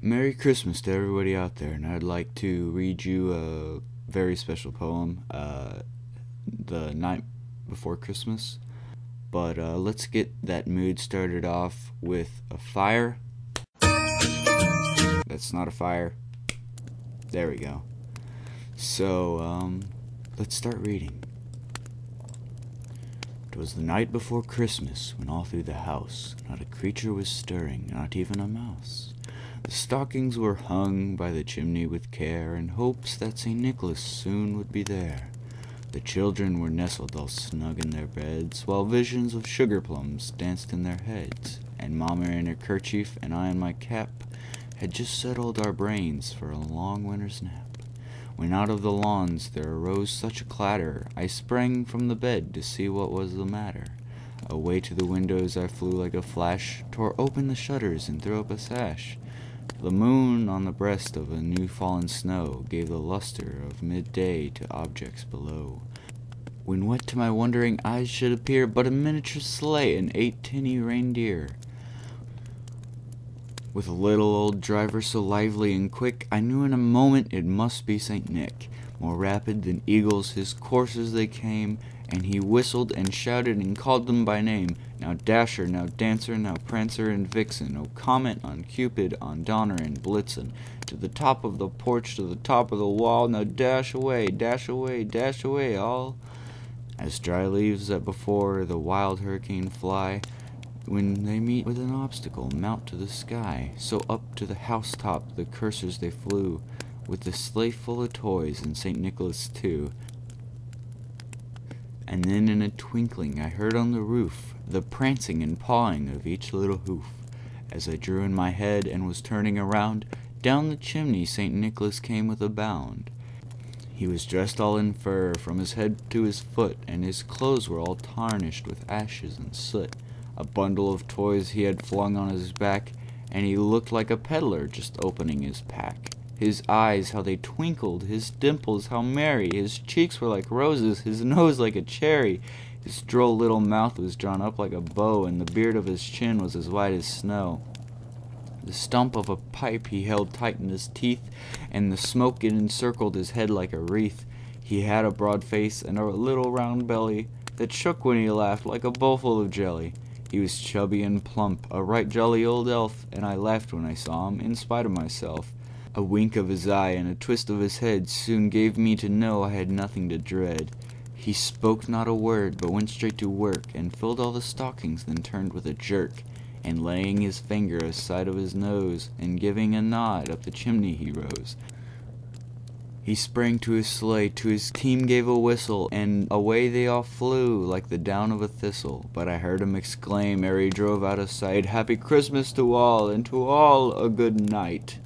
Merry Christmas to everybody out there, and I'd like to read you a very special poem, The Night Before Christmas. But let's get that mood started off with a fire. That's not a fire. There we go. So, let's start reading. It was the night before Christmas, when all through the house not a creature was stirring, not even a mouse. The stockings were hung by the chimney with care, in hopes that St. Nicholas soon would be there. The children were nestled all snug in their beds, while visions of sugar plums danced in their heads, and Mama in her kerchief and I in my cap had just settled our brains for a long winter's nap. When out of the lawns there arose such a clatter, I sprang from the bed to see what was the matter. Away to the windows I flew like a flash, tore open the shutters and threw up a sash. The moon on the breast of a new-fallen snow gave the luster of midday to objects below, when what to my wondering eyes should appear but a miniature sleigh and 8 tinny reindeer. With a little old driver so lively and quick, I knew in a moment it must be St. Nick. More rapid than eagles his coursers they came, and he whistled and shouted and called them by name. Now Dasher, now Dancer, now Prancer and Vixen, oh Comet, on Cupid, on Donner and Blitzen. To the top of the porch, to the top of the wall, now dash away, dash away, dash away all. As dry leaves that before the wild hurricane fly, when they meet with an obstacle, mount to the sky, so up to the housetop the coursers they flew, with the sleigh full of toys and St. Nicholas too. And then in a twinkling I heard on the roof the prancing and pawing of each little hoof. As I drew in my head and was turning around, down the chimney St. Nicholas came with a bound. He was dressed all in fur from his head to his foot, and his clothes were all tarnished with ashes and soot. A bundle of toys he had flung on his back, and he looked like a peddler just opening his pack. His eyes, how they twinkled, his dimples, how merry, his cheeks were like roses, his nose like a cherry, his droll little mouth was drawn up like a bow, and the beard of his chin was as white as snow. The stump of a pipe he held tight in his teeth, and the smoke it encircled his head like a wreath. He had a broad face and a little round belly that shook when he laughed like a bowl full of jelly. He was chubby and plump, a right jolly old elf, and I laughed when I saw him, in spite of myself. A wink of his eye and a twist of his head soon gave me to know I had nothing to dread. He spoke not a word, but went straight to work, and filled all the stockings, then turned with a jerk, and laying his finger aside of his nose, and giving a nod, up the chimney he rose. He sprang to his sleigh, to his team gave a whistle, and away they all flew like the down of a thistle. But I heard him exclaim ere he drove out of sight, "Happy Christmas to all, and to all a good night."